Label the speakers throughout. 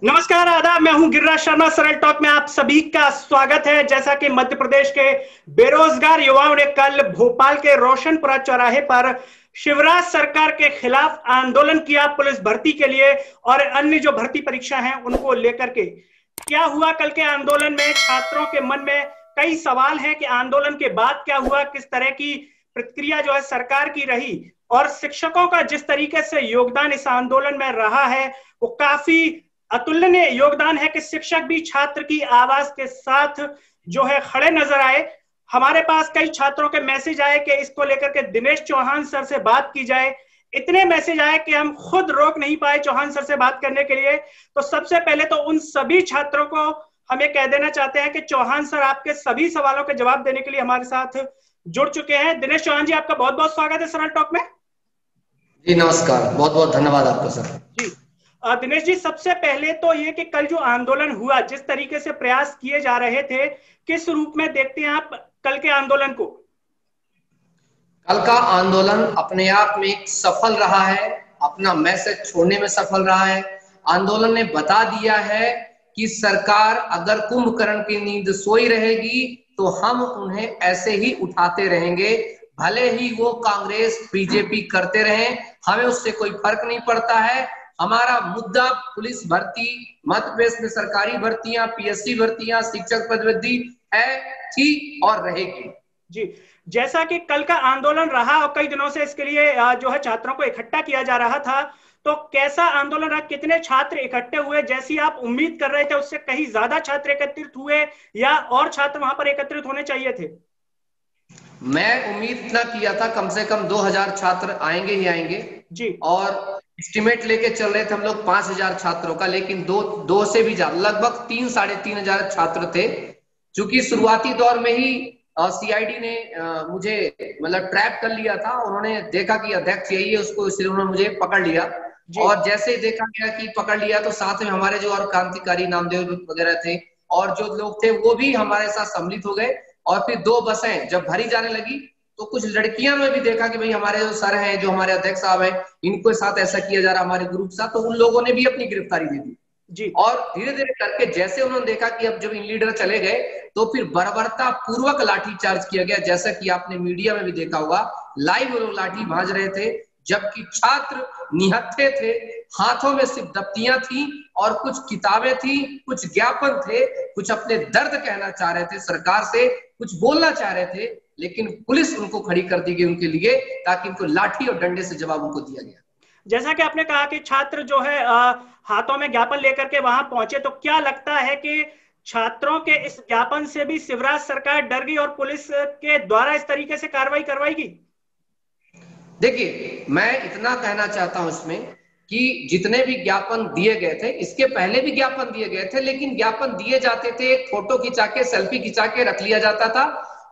Speaker 1: नमस्कार, आदाब। मैं हूं गिरिराज शर्मा। सरल टॉक में आप सभी का स्वागत है। जैसा कि मध्य प्रदेश के बेरोजगार युवाओं ने कल भोपाल के रोशनपुरा चौराहे पर शिवराज सरकार के खिलाफ आंदोलन किया, पुलिस भर्ती के लिए और अन्य जो भर्ती परीक्षा हैं उनको लेकर के। क्या हुआ कल के आंदोलन में? छात्रों के मन में कई सवाल हैं कि आंदोलन के बाद क्या हुआ, किस तरह की प्रतिक्रिया जो है सरकार की रही, और शिक्षकों का जिस तरीके से योगदान इस आंदोलन में रहा है वो काफी अतुलनीय योगदान है कि शिक्षक भी छात्र की आवाज के साथ जो है खड़े नजर आए। हमारे पास कई छात्रों के मैसेज आए कि इसको लेकर के दिनेश चौहान सर से बात की जाए। इतने मैसेज आए कि हम खुद रोक नहीं पाए चौहान सर से बात करने के लिए। तो सबसे पहले तो उन सभी छात्रों को हम ये कह देना चाहते हैं कि चौहान सर आपके सभी सवालों के जवाब देने के लिए हमारे साथ जुड़ चुके हैं। दिनेश चौहान जी, आपका बहुत बहुत स्वागत है सरल टॉक में।
Speaker 2: जी नमस्कार, बहुत बहुत धन्यवाद आपका सर।
Speaker 1: जी दिनेश जी, सबसे पहले तो ये कि कल जो आंदोलन हुआ, जिस तरीके से प्रयास किए जा रहे थे, किस रूप में देखते हैं आप कल के आंदोलन को?
Speaker 2: कल का आंदोलन अपने आप में एक सफल रहा है, अपना मैसेज छोड़ने में सफल रहा है। आंदोलन ने बता दिया है कि सरकार अगर कुंभकर्ण की नींद सोई रहेगी तो हम उन्हें ऐसे ही उठाते रहेंगे, भले ही वो कांग्रेस बीजेपी करते रहें, हमें उससे कोई फर्क नहीं पड़ता है। हमारा मुद्दा पुलिस भर्ती, मध्य प्रदेश में सरकारी भर्तियां, पीएससी भर्तियां, शिक्षक पदोन्नति है, थी और रहेगी।
Speaker 1: जी, जैसा कि कल का आंदोलन रहा और कई दिनों से इसके लिए जो है छात्रों को इकट्ठा किया जा रहा था, तो कैसा आंदोलन रहा? कितने छात्र इकट्ठे हुए? जैसी आप उम्मीद कर रहे थे उससे कहीं ज्यादा छात्र एकत्रित हुए या और छात्र वहां पर एकत्रित होने चाहिए थे?
Speaker 2: मैं उम्मीद इतना किया था कम से कम 2000 छात्र आएंगे ही आएंगे
Speaker 1: जी।
Speaker 2: और एस्टिमेट लेके चल रहे थे हम लोग 5000 छात्रों का, लेकिन दो से भी ज्यादा, लगभग 3-3.5 छात्र थे। क्योंकि शुरुआती दौर में ही सीआईडी ने मुझे मतलब ट्रैप कर लिया था। उन्होंने देखा कि अध्यक्ष यही है उसको, इसलिए उन्होंने मुझे पकड़ लिया। और जैसे ही देखा गया कि पकड़ लिया तो साथ में हमारे जो और क्रांतिकारी नामदेव वगैरह थे और जो लोग थे वो भी हमारे साथ सम्मिलित हो गए। और फिर 2 बसें जब भरी जाने लगी तो कुछ लड़कियां ने भी देखा कि भाई हमारे जो सर हैं, जो हमारे अध्यक्ष साहब हैं, इनको साथ ऐसा किया जा रहा हमारे ग्रुप साथ, तो उन लोगों ने भी अपनी गिरफ्तारी दे दी
Speaker 1: जी।
Speaker 2: और धीरे धीरे करके जैसे उन्होंने देखा कि अब जब इन लीडर चले गए तो फिर बर्बरता पूर्वक लाठीचार्ज किया गया। जैसा कि आपने मीडिया में भी देखा होगा, लाइव वो लोग लाठी भांज रहे थे, जबकि छात्र निहत्थे थे। हाथों में सिर्फ दफ्तियां थी और कुछ किताबें थी, कुछ ज्ञापन थे, कुछ अपने दर्द कहना चाह रहे थे, सरकार से कुछ बोलना चाह रहे थे, लेकिन पुलिस उनको खड़ी कर दी गई उनके लिए, ताकि उनको लाठी और डंडे से जवाब उनको दिया गया।
Speaker 1: जैसा कि आपने कहा कि छात्र जो है हाथों में ज्ञापन लेकर के वहां पहुंचे, तो क्या लगता है कि छात्रों के इस ज्ञापन से भी शिवराज सरकार डर गई और पुलिस के द्वारा इस तरीके से कार्रवाई करवाएगी?
Speaker 2: देखिए, मैं इतना कहना चाहता हूं इसमें कि जितने भी ज्ञापन दिए गए थे, इसके पहले भी ज्ञापन दिए गए थे, लेकिन ज्ञापन दिए जाते थे, एक फोटो खिंचा के, सेल्फी खिंचा के रख लिया जाता था।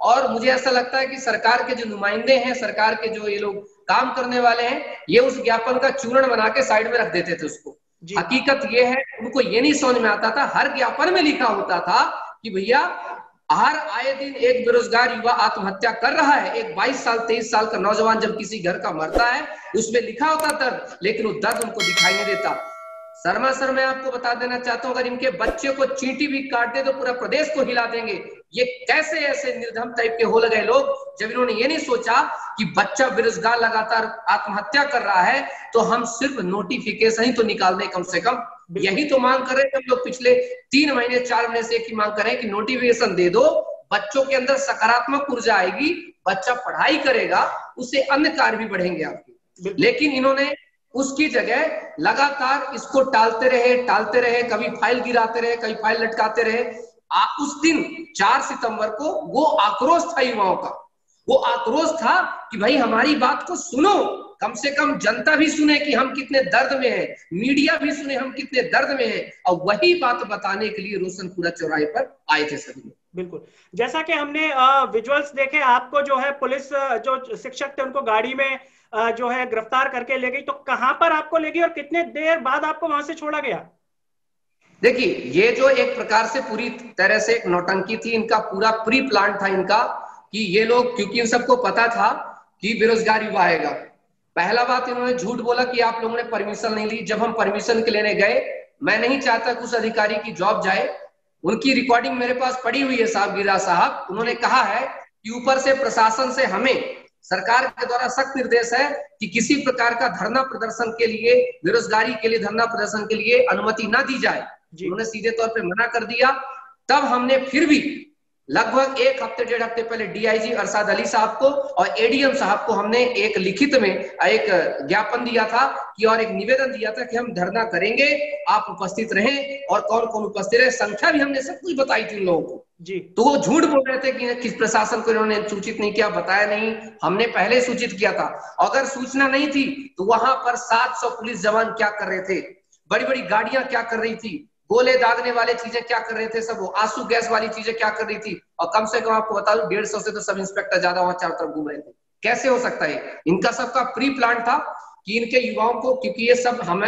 Speaker 2: और मुझे ऐसा लगता है कि सरकार के जो नुमाइंदे हैं, सरकार के जो ये लोग काम करने वाले हैं, ये उस ज्ञापन का चूर्ण बना के साइड में रख देते थे उसको। हकीकत ये है, उनको ये नहीं समझ में आता था, हर ज्ञापन में लिखा होता था कि भैया हर आए दिन एक बेरोजगार युवा आत्महत्या कर रहा है। एक 22 साल 23 साल का नौजवान जब किसी घर का मरता है, उसमें लिखा होता दर्द, लेकिन वो दर्द उनको दिखाई नहीं देता। शर्मा सर, मैं आपको बता देना चाहता हूं, अगर इनके बच्चे को चींटी भी काट दे तो पूरा प्रदेश को हिला देंगे। ये कैसे ऐसे निर्धम टाइप के हो लगे लोग, जब इन्होंने ये नहीं सोचा कि बच्चा बेरोजगार लगातार आत्महत्या कर रहा है तो हम सिर्फ नोटिफिकेशन ही तो निकाल दें कम से कम। यही तो मांग कर रहे हैं हम लोग पिछले 3 महीने 4 महीने से, एक ही मांग कर रहे हैं कि नोटिफिकेशन दे दो, बच्चों के अंदर सकारात्मक ऊर्जा आएगी, बच्चा पढ़ाई करेगा, उससे अन्य कार्य भी बढ़ेंगे आपके। लेकिन इन्होंने उसकी जगह लगातार इसको टालते रहे, कभी फाइल गिराते रहे, कभी फाइल लटकाते रहे। उस दिन 4 सितंबर को वो आक्रोश था युवाओं का, वो आक्रोश था कि भाई हमारी बात को सुनो, कम से कम जनता भी सुने कि हम कितने दर्द में हैं, मीडिया भी सुने हम कितने दर्द में हैं। और वही बात बताने के लिए रोशनपुरा चौराहे पर आए थे सभी लोग।
Speaker 1: बिल्कुल, जैसा कि हमने विजुअल्स देखे, आपको जो है पुलिस जो शिक्षक थे उनको गाड़ी में जो है गिरफ्तार करके ले गई, तो कहां पर आपको ले गई और कितने देर बाद आपको वहां से छोड़ा गया?
Speaker 2: देखिए, ये जो एक प्रकार से पूरी तरह से एक नौटंकी थी, इनका पूरा प्री प्लान था इनका, कि ये लोग, क्योंकि इन सबको पता था कि बेरोजगार युवा आएगा, पहला बात इन्होंने झूठ बोला कि आप लोगों ने परमिशन नहीं ली। जब हम परमिशन के लेने गए, मैं नहीं चाहता कि उस अधिकारी की जॉब जाए। उनकी रिकॉर्डिंग मेरे पास पड़ी हुई है साहब, गिरिराज साहब। उन्होंने कहा है कि ऊपर से प्रशासन से हमें सरकार के द्वारा सख्त निर्देश है कि किसी प्रकार का धरना प्रदर्शन के लिए, बेरोजगारी के लिए धरना प्रदर्शन के लिए अनुमति ना दी जाए। उन्होंने सीधे तौर पे मना कर दिया। तब हमने फिर भी लगभग 1 हफ्ते 1.5 हफ्ते पहले डीआईजी अरशद अली साहब को और एडीएम साहब को हमने एक लिखित में एक ज्ञापन दिया था कि, और एक निवेदन दिया था कि हम धरना करेंगे, आप उपस्थित रहें। और कौन कौन उपस्थित रहे, संख्या भी हमने सब कुछ बताई थी उन लोगों को जी। तो वो झूठ बोल रहे थे कि किस प्रशासन को इन्होंने सूचित नहीं किया, बताया नहीं। हमने पहले सूचित किया था। अगर सूचना नहीं थी तो वहां पर 700 पुलिस जवान क्या कर रहे थे, बड़ी बड़ी गाड़ियां क्या कर रही थी, गोले दागने वाले चीजें क्या कर रहे थे, सब वो आंसू गैस वाली चीजें क्या कर रही थी। और कम से कम आपको बता दूं 150 से तो सब इंस्पेक्टर ज्यादा वहां चारों तरफ घूम रहे थे। कैसे हो सकता है? इनका सबका प्री प्लान था कि इनके युवाओं को, क्योंकि ये सब हम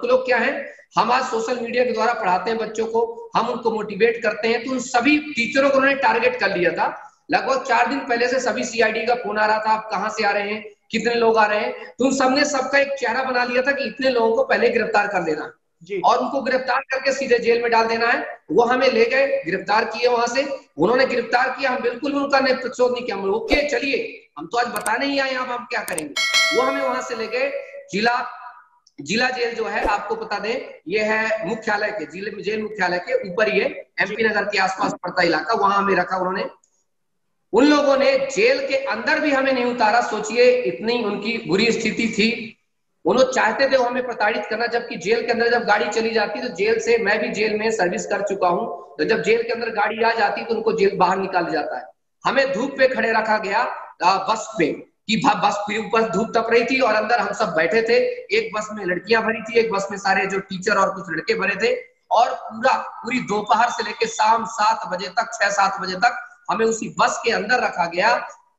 Speaker 2: लोग क्या है, हम आज सोशल मीडिया के द्वारा पढ़ाते हैं बच्चों को, हम उनको मोटिवेट करते हैं। तो उन सभी टीचरों को उन्होंने टारगेट कर लिया था। लगभग 4 दिन पहले से सभी सीआईडी का फोन आ रहा था, आप कहां से आ रहे हैं, कितने लोग आ रहे हैं। तो उन सबने सबका एक चेहरा बना लिया था कि इतने लोगों को पहले गिरफ्तार कर लेना और उनको गिरफ्तार करके सीधे जेल में डाल देना है। वो हमें ले गए, गिरफ्तार किए, वहां से उन्होंने गिरफ्तार किया। हम बिल्कुल भी उनका प्रतिशोध नहीं किया। ओके चलिए, हम तो आज बताने ही आए, हम क्या करेंगे। वो हमें वहां से ले गए जिला जेल जो है, आपको बता दें, ये है मुख्यालय के जेल मुख्यालय के ऊपर, ये एमपी नगर के आसपास पड़ता इलाका, वहां हमें रखा उन्होंने। उन लोगों ने जेल के अंदर भी हमें नहीं उतारा। सोचिए इतनी उनकी बुरी स्थिति थी। उन्होंने चाहते थे वो हमें प्रताड़ित करना, जबकि जेल के अंदर जब गाड़ी चली जाती तो जेल से, मैं भी जेल में सर्विस कर चुका हूं, तो जब जेल के अंदर गाड़ी आ जाती तो उनको जेल बाहर निकाल जाता है। हमें धूप पे खड़े रखा गया बस पे, कि बस के ऊपर धूप तप रही थी और अंदर हम सब बैठे थे। एक बस में लड़कियां भरी थी, एक बस में सारे जो टीचर और कुछ लड़के भरे थे। और पूरी दोपहर से लेकर शाम 7 बजे तक, 6-7 बजे तक हमें उसी बस के अंदर रखा गया।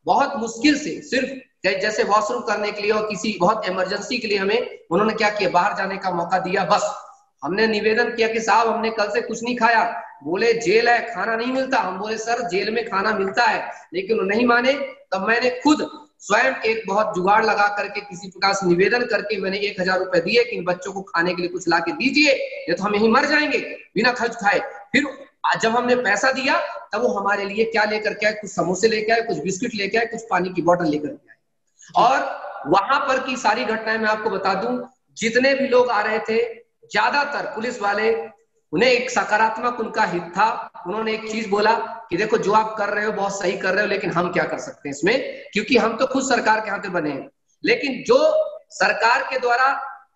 Speaker 2: बहुत मुश्किल से, सिर्फ जैसे वॉशरूम करने के लिए और किसी बहुत इमरजेंसी के लिए हमें उन्होंने क्या किया, बाहर जाने का मौका दिया। बस हमने निवेदन किया कि साहब हमने कल से कुछ नहीं खाया। बोले जेल है, खाना नहीं मिलता। हम बोले सर जेल में खाना मिलता है, लेकिन वो नहीं माने। तब मैंने खुद स्वयं एक बहुत जुगाड़ लगा करके, किसी प्रकार से निवेदन करके मैंने 1000 रुपए दिए कि इन बच्चों को खाने के लिए कुछ ला के दीजिए, ये तो हम यहीं मर जाएंगे बिना खर्च खाए। फिर जब हमने पैसा दिया तब वो हमारे लिए क्या लेकर के आए, कुछ समोसे लेके आए, कुछ बिस्किट लेके आए, कुछ पानी की बोतल लेकर के आए। और वहां पर की सारी घटनाएं मैं आपको बता दूं, जितने भी लोग आ रहे थे ज्यादातर पुलिस वाले, उन्हें एक सकारात्मक उनका हित था। उन्होंने एक चीज बोला कि देखो जो आप कर रहे हो बहुत सही कर रहे हो, लेकिन हम क्या कर सकते हैं इसमें, क्योंकि हम तो खुद सरकार के हाथ में बने हैं। लेकिन जो सरकार के द्वारा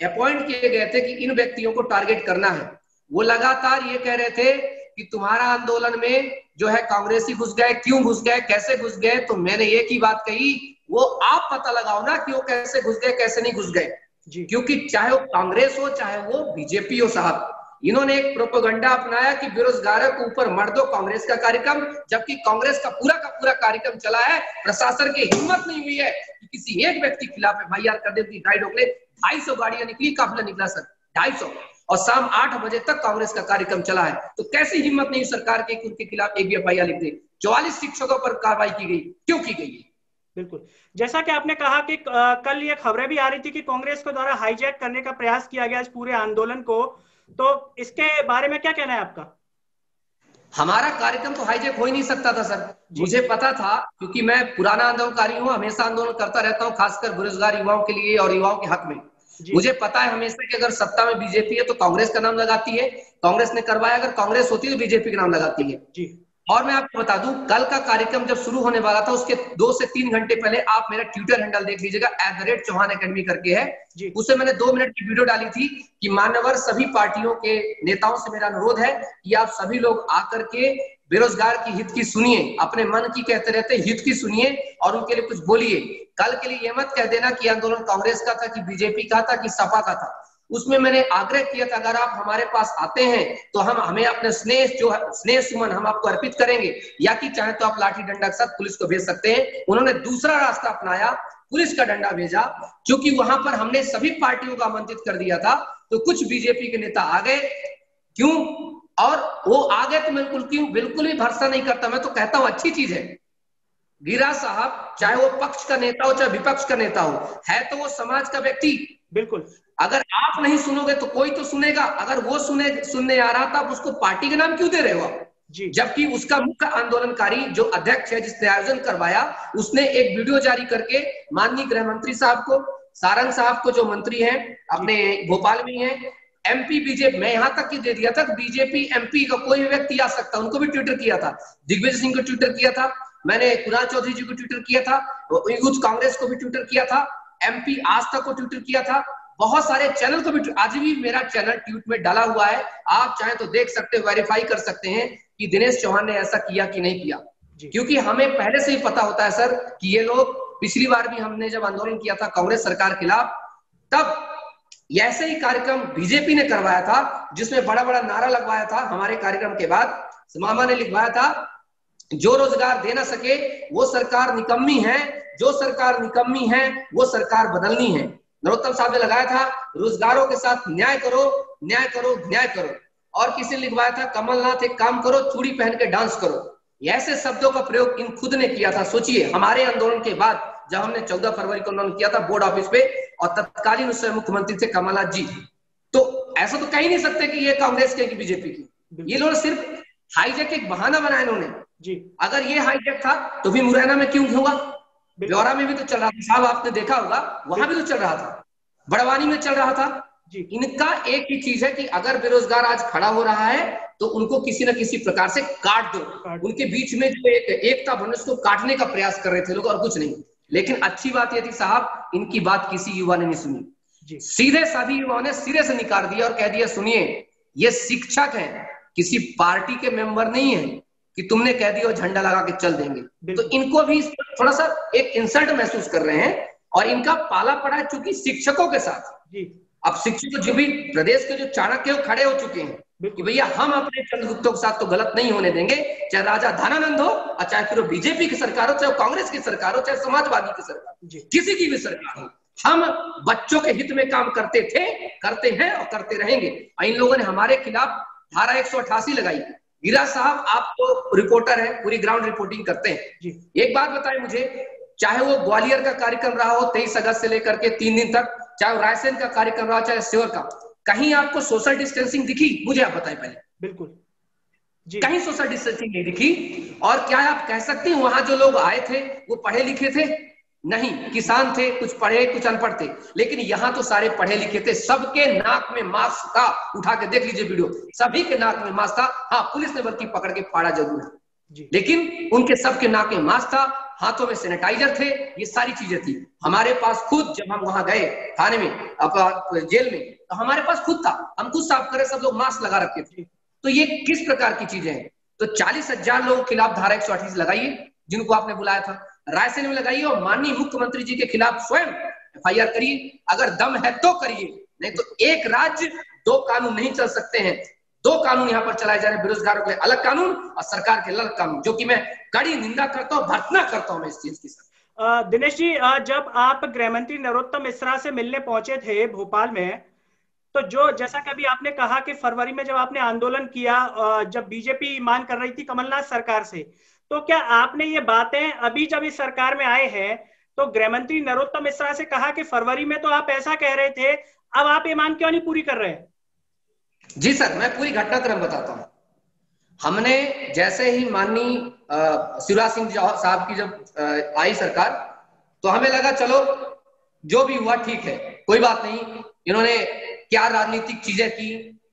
Speaker 2: अपॉइंट किए गए थे कि इन व्यक्तियों को टारगेट करना है, वो लगातार ये कह रहे थे कि तुम्हारा आंदोलन में जो है कांग्रेसी घुस गए, क्यों घुस गए, कैसे घुस गए। तो मैंने एक ही बात कही, वो आप पता लगाओ ना कि वो कैसे घुस गए, कैसे नहीं घुस गए। क्योंकि चाहे वो कांग्रेस हो चाहे वो बीजेपी हो साहब, इन्होंने एक प्रोपेगेंडा अपनाया कि बेरोजगारों के ऊपर मर दो कांग्रेस का कार्यक्रम, जबकि कांग्रेस का पूरा कार्यक्रम चला है। प्रशासन की हिम्मत नहीं हुई है कि किसी एक व्यक्ति के खिलाफ एफआईआर कर देती। 250 गाड़ियां निकली, काफिला निकला सर 250, और शाम 8 बजे तक कांग्रेस का कार्यक्रम चला है। तो कैसी हिम्मत नहीं सरकार के कि उनके खिलाफ एक भी एफआईआर लिख दे। 44 शिक्षकों पर कार्रवाई की गई, क्यों की गई?
Speaker 1: बिल्कुल, जैसा कि आपने कहा कि कल ये खबरें भी आ रही थी कि कांग्रेस के द्वारा हाईजैक करने का प्रयास किया गया इस पूरे आंदोलन को, तो इसके बारे में क्या कहना है आपका?
Speaker 2: हमारा कार्यक्रम तो हाईजैक हो ही नहीं सकता था सर। मुझे पता था, क्योंकि मैं पुराना आंदोलनकारी हूँ, हमेशा आंदोलन करता रहता हूँ, खासकर बेरोजगार युवाओं के लिए और युवाओं के हक में। मुझे पता है हमेशा कि अगर सत्ता में बीजेपी है तो कांग्रेस का नाम लगाती है, कांग्रेस ने करवाया, अगर कांग्रेस होती है तो बीजेपी का नाम लगाती है। और मैं आपको बता दूं, कल का कार्यक्रम जब शुरू होने वाला था उसके 2 से 3 घंटे पहले आप मेरा ट्विटर हैंडल देख लीजिएगा, @चौहान अकेडमी करके है। उसे मैंने 2 मिनट की वीडियो डाली थी कि मान्यवर सभी पार्टियों के नेताओं से मेरा अनुरोध है कि आप सभी लोग आकर के बेरोजगार की हित की सुनिए, अपने मन की कहते रहते हित की सुनिए और उनके लिए कुछ बोलिए। कल के लिए ये मत कह देना कि आंदोलन कांग्रेस का था, कि बीजेपी का था, कि सपा का था। उसमें मैंने आग्रह किया था अगर आप हमारे पास आते हैं तो हमें अपने स्नेह सुमन हम आपको अर्पित करेंगे, या कि चाहे तो आप लाठी डंडा के साथ पुलिस को भेज सकते हैं। उन्होंने दूसरा रास्ता अपनाया, पुलिस का डंडा भेजा। क्योंकि वहां पर हमने सभी पार्टियों को आमंत्रित कर दिया था, तो कुछ बीजेपी के नेता आ गए। क्यों? और वो आ गए तो बिल्कुल भी भरोसा नहीं करता। मैं तो कहता हूं अच्छी चीज है गिरिराज साहब, चाहे वो पक्ष का नेता हो चाहे विपक्ष का नेता हो, है तो वो समाज का व्यक्ति।
Speaker 1: बिल्कुल,
Speaker 2: अगर आप नहीं सुनोगे तो कोई तो सुनेगा, अगर वो सुनने आ रहा था, आप उसको पार्टी का नाम क्यों दे रहे हो आप? जबकि उसका मुख्य आंदोलनकारी जो अध्यक्ष है, जिसने आयोजन करवाया, उसने एक वीडियो जारी करके माननीय गृह मंत्री साहब को, सारंग साहब को, जो मंत्री हैं अपने भोपाल में हैं, एमपी बीजेपी, मैं यहां तक की दे दिया था, बीजेपी एमपी का कोई भी व्यक्ति आ सकता, उनको भी ट्विटर किया था, दिग्विजय सिंह को ट्विटर किया था, मैंने कुणाल चौधरी जी को ट्विटर किया था, यूथ कांग्रेस को भी ट्विटर किया था, एमपी आस्था को ट्विटर किया था, बहुत सारे चैनल को भी, आज भी मेरा चैनल ट्वीट में डाला हुआ है, आप चाहें तो देख सकते हैं, वेरीफाई कर सकते हैं कि दिनेश चौहान ने ऐसा किया कि नहीं किया। क्योंकि हमें पहले से ही पता होता है सर कि ये लोग, पिछली बार भी हमने जब आंदोलन किया था कांग्रेस सरकार के खिलाफ, तब ऐसे ही कार्यक्रम बीजेपी ने करवाया था, जिसमें बड़ा बड़ा नारा लगवाया था। हमारे कार्यक्रम के बाद मामा ने लिखवाया था, जो रोजगार दे ना सके वो सरकार निकम्मी है, जो सरकार निकम्मी है वो सरकार बदलनी है। नरोत्तम साहब ने लगाया था, रोजगारों के साथ न्याय करो, न्याय करो, न्याय करो। और किसी ने लिखवाया था, कमलनाथ एक काम करो, चूड़ी पहन के डांस करो। ऐसे शब्दों का प्रयोग इन खुद ने किया था। सोचिए, हमारे आंदोलन के बाद जब हमने 14 फरवरी को आंदोलन किया था बोर्ड ऑफिस पे, और तत्कालीन उस समय मुख्यमंत्री थे कमलनाथ जी, तो ऐसा तो कह ही नहीं सकते कि ये कांग्रेस की बीजेपी की। ये लोग सिर्फ हाईजैक एक बहाना बनाया इन्होंने जी। अगर ये हाईजैक था तो भी मुरैना में क्यों हुआ? ब्यौरा में भी तो चल रहा था साहब, आपने देखा होगा, वहां भी तो चल रहा था, बड़वानी में चल रहा था जी। इनका एक ही चीज है कि अगर बेरोजगार आज खड़ा हो रहा है तो उनको किसी न किसी प्रकार से काट दो। उनके बीच में जो एकता बने, उसको काटने का प्रयास कर रहे थे लोग, और कुछ नहीं। लेकिन अच्छी बात यह थी साहब, इनकी बात किसी युवा ने नहीं सुनी। सीधे सभी युवाओं ने सिरे से निकाल दिया और कह दिया, सुनिए, ये शिक्षक हैं, किसी पार्टी के मेंबर नहीं है कि तुमने कह दिया झंडा लगा के चल देंगे। तो इनको भी थोड़ा सा एक इंसल्ट महसूस कर रहे हैं, और इनका पाला पड़ा है चूंकि शिक्षकों के साथ जी। अब शिक्षक जो भी प्रदेश के जो चाणक्य वो खड़े हो चुके हैं कि भैया हम अपने चंद्रगुप्तों के साथ तो गलत नहीं होने देंगे, चाहे राजा धनानंद हो, और चाहे फिर बीजेपी की सरकार हो, चाहे कांग्रेस की सरकार हो, चाहे समाजवादी की सरकार, किसी की भी सरकार हो, हम बच्चों के हित में काम करते थे, करते हैं और करते रहेंगे। और इन लोगों ने हमारे खिलाफ धारा 188 लगाई। गिरिराज साहब, आप तो रिपोर्टर हैं, पूरी ग्राउंड रिपोर्टिंग करते हैं, एक बात बताएं मुझे, चाहे वो ग्वालियर का कार्यक्रम रहा हो 23 अगस्त से लेकर के 3 दिन तक, चाहे वो रायसेन का कार्यक्रम रहा, चाहे श्योर का, कहीं आपको सोशल डिस्टेंसिंग दिखी? मुझे आप बताएं पहले। बिल्कुल जी, कहीं सोशल डिस्टेंसिंग नहीं दिखी। और क्या आप कह सकते हैं वहां जो लोग आए थे वो पढ़े लिखे थे? नहीं, किसान थे, कुछ पढ़े कुछ अनपढ़ थे, लेकिन यहाँ तो सारे पढ़े लिखे थे। सबके नाक में मास्क था, उठा के देख लीजिए वीडियो, सभी के नाक में मास्क था। हाँ, पुलिस ने बल्कि पकड़ के फाड़ा जरूर है, लेकिन उनके सबके नाक में मास्क था, हाथों में सैनिटाइजर थे, ये सारी चीजें थी। हमारे पास खुद, जब हम वहां गए थाने में, जेल में, तो हमारे पास खुद था, हम खुद साफ करे, सब लोग मास्क लगा रखे थे। तो ये किस प्रकार की चीजें हैं? तो 40,000 लोगों के खिलाफ धारा 138 लगाइए, जिनको आपने बुलाया था, रायसेन में लगाइए, और माननीय मुख्यमंत्री जी के खिलाफ स्वयं FIR करिए, अगर दम है तो करिए, नहीं तो एक राज्य दो कानून नहीं चल सकते हैं। दो कानून यहाँ पर चलाए जा रहे हैं, बेरोजगारों के लिए अलग कानून और सरकार के अलग कानून, जो कि मैं कड़ी निंदा करता हूँ, भर्त्सना करता हूँ मैं इस चीज की।
Speaker 1: दिनेश जी, जब आप गृह मंत्री नरोत्तम मिश्रा से मिलने पहुंचे थे भोपाल में, तो जो जैसा कि अभी आपने कहा कि फरवरी में जब आपने आंदोलन किया, जब बीजेपी मांग कर रही थी कमलनाथ सरकार से, तो क्या आपने ये बातें अभी जब इस सरकार में आए हैं तो गृह मंत्री नरोत्तम मिश्रा से कहा कि फरवरी में तो आप ऐसा कह रहे थे, अब आप ये मांग क्यों नहीं पूरी कर रहे हैं?
Speaker 2: जी सर, मैं पूरी घटनाक्रम बताता हूँ। हमने जैसे ही माननीय शिवराज सिंह साहब की जब आई सरकार, तो हमें लगा चलो जो भी हुआ ठीक है, कोई बात नहीं, इन्होंने क्या राजनीतिक चीजें की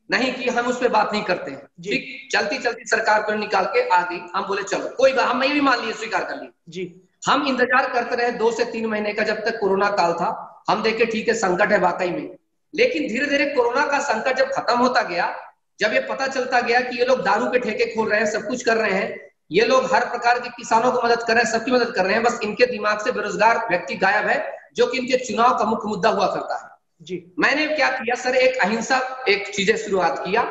Speaker 2: नहीं की, हम उस पर बात नहीं करते हैं। ठीक, चलती चलती सरकार को निकाल के आ गई, हम बोले चलो कोई बात, हम ये भी मान लिए, स्वीकार कर लिए जी। हम इंतजार करते रहे 2 से 3 महीने का, जब तक कोरोना काल था। हम देखे ठीक है संकट है वाकई में, लेकिन धीरे धीरे कोरोना का संकट जब खत्म होता गया, जब ये पता चलता गया कि ये लोग दारू के ठेके खोल रहे हैं, सब कुछ कर रहे हैं, ये लोग हर प्रकार के किसानों को मदद कर रहे हैं, सबकी मदद कर रहे हैं, बस इनके दिमाग से बेरोजगार व्यक्ति गायब है, जो कि इनके चुनाव का मुख्य मुद्दा हुआ करता है जी। मैंने क्या किया सर, एक अहिंसा एक चीजें शुरुआत किया।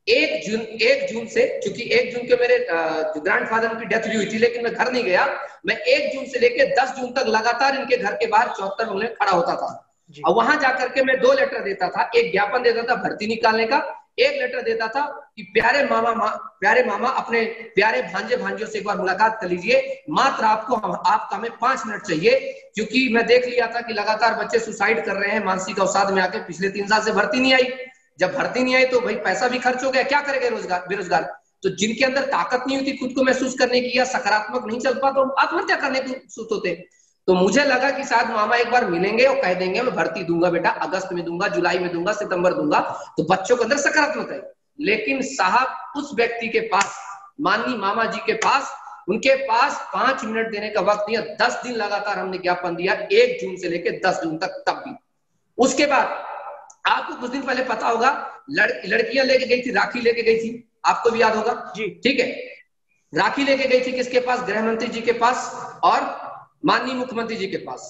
Speaker 2: 1 जून से, चूंकि 1 जून के मेरे ग्रैंडफादर की डेथ भी हुई थी, लेकिन मैं घर नहीं गया, मैं 1 जून से लेकर 10 जून तक लगातार इनके घर के बाहर 74 में खड़ा होता था, और वहां जाकर के मैं 2 लेटर देता था, एक ज्ञापन देता था भर्ती निकालने का, एक लेटर देता था कि प्यारे मामा अपने प्यारे भांजे भांजियों से एक बार मुलाकात कर लीजिए, मात्र आपका हमें 5 मिनट चाहिए, क्योंकि मैं देख लिया था कि लगातार बच्चे सुसाइड कर रहे हैं मानसिक अवसाद में आके, पिछले 3 साल से भर्ती नहीं आई। जब भर्ती नहीं आई तो भाई पैसा भी खर्च हो गया, क्या करेंगे बेरोजगार। तो जिनके अंदर ताकत नहीं होती खुद को महसूस करने की या सकारात्मक नहीं चल पाता, तो आत्महत्या करने को सुस्त होते। तो मुझे लगा कि शायद मामा एक बार मिलेंगे और कह देंगे मैं भर्ती दूंगा बेटा, अगस्त में दूंगा, जुलाई में दूंगा, सितंबर दूंगा, तो बच्चों के अंदर सकारात्मक है। लेकिन साहब उस व्यक्ति के पास, माननीय मामा जी के पास, उनके पास 5 मिनट देने का वक्त दिया। 10 दिन लगातार हमने ज्ञापन दिया, 1 जून से लेकर 10 जून तक, तब भी। उसके बाद आपको कुछ दिन पहले पता होगा लड़कियां लेके गई थी, राखी लेके गई थी, आपको भी याद होगा जी, ठीक है। राखी लेके गई थी किसके पास? गृह मंत्री जी के पास और माननीय मुख्यमंत्री जी के पास।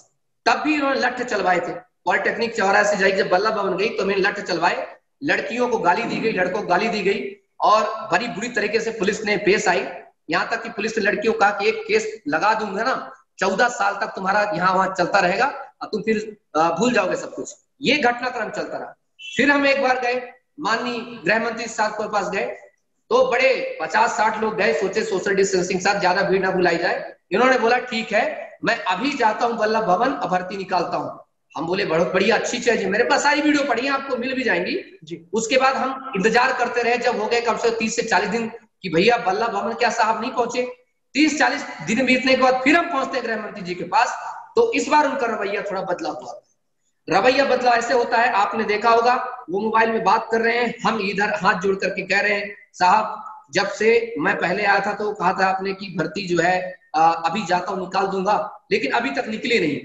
Speaker 2: तब भी इन्होंने लठ चलवाए थे, पॉलिटेक्निक चौराहे से जाई जब बल्लभ भवन गई तो मैंने लठ चलवाए, लड़कियों को गाली दी गई, लड़कों को गाली दी गई और बड़ी बुरी तरीके से पुलिस ने पेश आई। यहाँ तक कि पुलिस ने लड़कियों को कहा कि एक केस लगा दूंगा ना, 14 साल तक तुम्हारा यहाँ वहां चलता रहेगा और तुम फिर भूल जाओगे सब कुछ। ये घटनाक्रम चलता रहा। फिर हम एक बार गए, माननीय गृह मंत्री साहब के पास गए तो बड़े 50-60 लोग गए, सोचे सोशल डिस्टेंसिंग साथ ज्यादा भीड़ ना बुलाई जाए। इन्होंने बोला ठीक है मैं अभी जाता हूं बल्लभ भवन, भर्ती निकालता हूं। हम बोले बहुत बढ़िया, अच्छी चीज है, मेरे पास सारी वीडियो पड़ी है, आपको मिल भी जाएंगी जी। उसके बाद हम इंतजार करते रहे, जब हो गए कम से 30 से 40 दिन कि भैया बल्लभ भवन क्या साहब नहीं पहुंचे। 30-40 दिन बीतने के बाद फिर हम पहुंचते गृह मंत्री जी के पास, तो इस बार उनका रवैया थोड़ा बदला हुआ। रवैया बदला ऐसे होता है, आपने देखा होगा वो मोबाइल में बात कर रहे हैं, हम इधर हाथ जोड़ करके कह रहे हैं साहब जब से मैं पहले आया था तो कहा था आपने कि भर्ती जो है अभी जाता हूं निकाल दूंगा, लेकिन अभी तक निकले नहीं।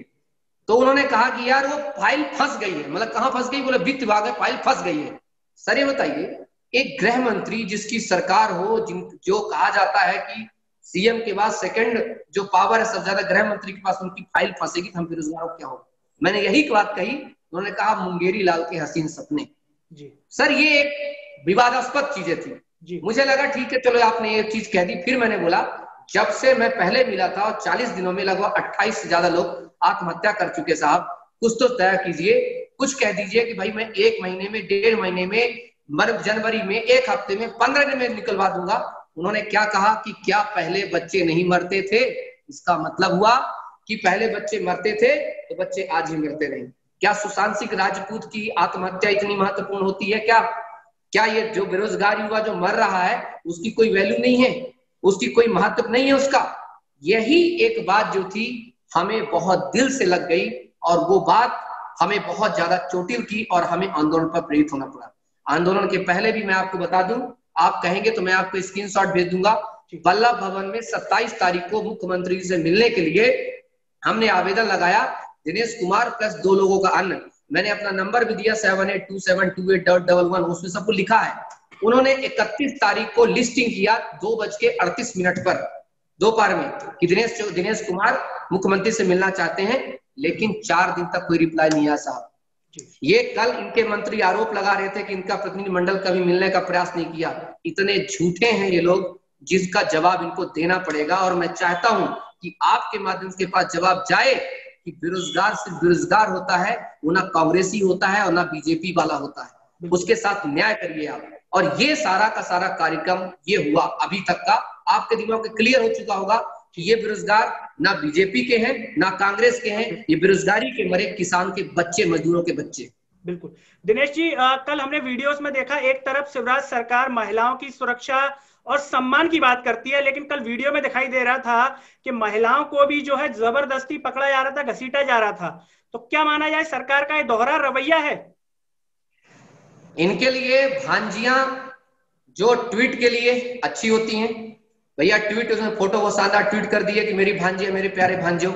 Speaker 2: तो उन्होंने कहा कि यार वो फाइल फंस गई है। मतलब कहां फंस गई? बोले वित्त विभाग में फाइल फंस गई है। सर ये बताइए, एक गृह मंत्री जिसकी सरकार हो, जो कहा जाता है कि सीएम के बाद सेकंड जो पावर है सबसे ज्यादा गृह मंत्री के पास, उनकी फाइल फंसेगी तो हम बेरोजगारों क्या हो। मैंने यही बात कही, उन्होंने कहा मुंगेरी लाल के हसीन सपने जी। सर ये एक विवादास्पद चीजें थी जी। मुझे लगा ठीक है चलो आपने ये चीज कह दी। फिर मैंने बोला जब से मैं पहले मिला था और 40 दिनों में लगभग 28 से ज्यादा लोग आत्महत्या कर चुके, साहब कुछ तो तय कीजिए, कुछ कह दीजिए कि भाई मैं 1 महीने में, 1.5 महीने में, जनवरी में, 1 हफ्ते में, 15 दिन में निकलवा दूंगा। उन्होंने क्या कहा कि क्या पहले बच्चे नहीं मरते थे? इसका मतलब हुआ कि पहले बच्चे मरते थे तो बच्चे आज ही मरते रहे। क्या सुशांत सिंह राजपूत की आत्महत्या इतनी महत्वपूर्ण होती है? क्या ये जो बेरोजगार युवा जो मर रहा है उसकी कोई वैल्यू नहीं है, उसकी कोई महत्व नहीं है उसका? यही एक बात जो थी हमें बहुत दिल से लग गई और वो बात हमें बहुत ज्यादा चोटिल की और हमें आंदोलन पर प्रेरित होना पड़ा। आंदोलन के पहले भी मैं आपको बता दूं, आप कहेंगे तो मैं आपको स्क्रीनशॉट भेज दूंगा। बल्लभ भवन में 27 तारीख को मुख्यमंत्री से मिलने के लिए हमने आवेदन लगाया। दिनेश कुमार प्लस 2 लोगों का अन्य, मैंने अपना नंबर भी दिया 78272811, उसमें सबको लिखा है। उन्होंने 31 तारीख को लिस्टिंग किया 2:38 पर दोपहर में कि दिनेश कुमार मुख्यमंत्री से मिलना चाहते हैं, लेकिन 4 दिन तक कोई रिप्लाई नहीं आया साहब। ये कल इनके मंत्री आरोप लगा रहे थे कि इनका प्रतिनिधिमंडल कभी मिलने का प्रयास नहीं किया। इतने झूठे हैं ये लोग जिसका जवाब इनको देना पड़ेगा। और मैं चाहता हूं कि आपके माध्यम से पास जवाब जाए कि बेरोजगार सिर्फ बेरोजगार होता है, वो ना कांग्रेसी होता है और ना बीजेपी वाला होता है। उसके साथ न्याय करिए आप। और ये सारा का सारा कार्यक्रम ये हुआ अभी तक का, आपके दिमाग में क्लियर हो चुका होगा कि ये बेरोजगार ना बीजेपी के हैं ना कांग्रेस के हैं, ये बेरोजगारी के मरे किसान के बच्चे, मजदूरों के बच्चे।
Speaker 1: बिल्कुल दिनेश जी, कल हमने वीडियोस में देखा एक तरफ शिवराज सरकार महिलाओं की सुरक्षा और सम्मान की बात करती है, लेकिन कल वीडियो में दिखाई दे रहा था कि महिलाओं को भी जो है जबरदस्ती पकड़ा जा रहा था, घसीटा जा रहा था। तो क्या माना जाए, सरकार का ये दोहरा रवैया है?
Speaker 2: इनके लिए भांजियां जो ट्वीट के लिए अच्छी होती हैं, भैया ट्वीट, उसमें फोटो वो शानदार ट्वीट कर दिए कि मेरी भांजी है, मेरे प्यारे भांजियों।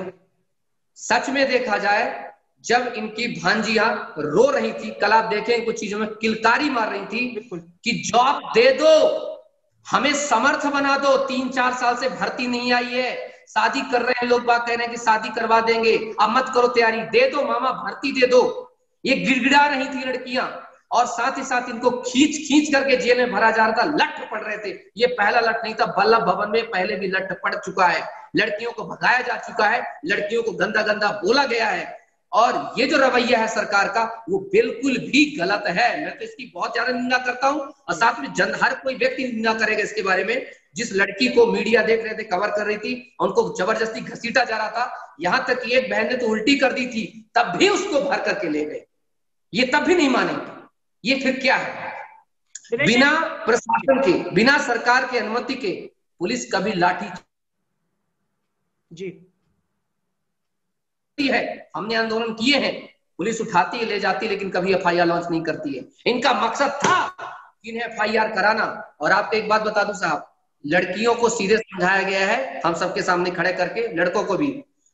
Speaker 2: सच में देखा जाए, जब इनकी भांजियां रो रही थी, कल आप देखें कुछ चीजों में किलकारी मार रही थी कि जॉब दे दो, हमें समर्थ बना दो, 3-4 साल से भर्ती नहीं आई है, शादी कर रहे हैं लोग, बात कह रहे हैं कि शादी करवा देंगे, अब मत करो तैयारी, दे दो मामा भर्ती दे दो। ये गिड़गिड़ा रही थी लड़कियां और साथ ही साथ इनको खींच खींच करके जेल में भरा जा रहा था, लठ पड़ रहे थे। ये पहला लठ नहीं था, बल्लभ भवन में पहले भी लठ पड़ चुका है, लड़कियों को भगाया जा चुका है, लड़कियों को गंदा गंदा बोला गया है। और ये जो रवैया है सरकार का वो बिल्कुल भी गलत है। मैं तो इसकी बहुत ज्यादा निंदा करता हूं और साथ में हर कोई व्यक्ति निंदा करेगा इसके बारे में। जिस लड़की को मीडिया देख रहे थे, कवर कर रही थी, उनको जबरदस्ती घसीटा जा रहा था, यहां तक कि एक बहन ने तो उल्टी कर दी थी, तब भी उसको भर करके ले गए। ये तब भी नहीं मानेंगे। ये फिर क्या है? बिना प्रशासन के, बिना सरकार की अनुमति के पुलिस कभी लाठी
Speaker 1: जी
Speaker 2: है। हमने आंदोलन किए हैं, पुलिस उठाती है, ले जाती है, लेकिन कभी एफआईआर लॉन्च नहीं करती है। इनका मकसद था कि इन्हें एफआईआर कराना। और आपको एक बात बता दूं साहब, लड़कियों को सीधे समझाया गया है, हम सबके सामने खड़े करके, लड़कों को भी,